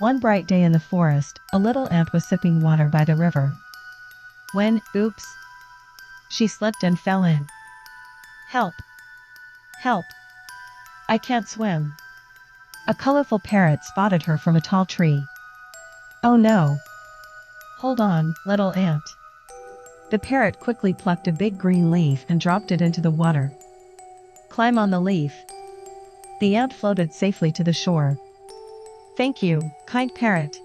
One bright day in the forest, a little ant was sipping water by the river. When, oops, she slipped and fell in. Help! Help! I can't swim. A colorful parrot spotted her from a tall tree. Oh no! Hold on, little ant. The parrot quickly plucked a big green leaf and dropped it into the water. Climb on the leaf. The ant floated safely to the shore. Thank you, kind parrot.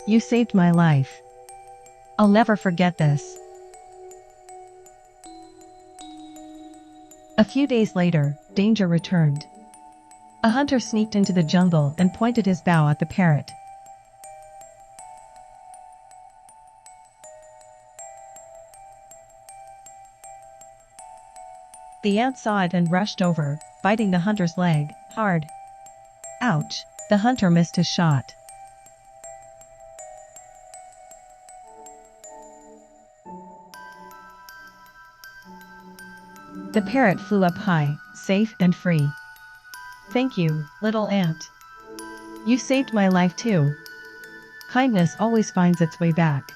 You saved my life. I'll never forget this. A few days later, danger returned. A hunter sneaked into the jungle and pointed his bow at the parrot. The ant saw it and rushed over, biting the hunter's leg hard. Ouch! The hunter missed his shot. The parrot flew up high, safe and free. Thank you, little ant. You saved my life too. Kindness always finds its way back.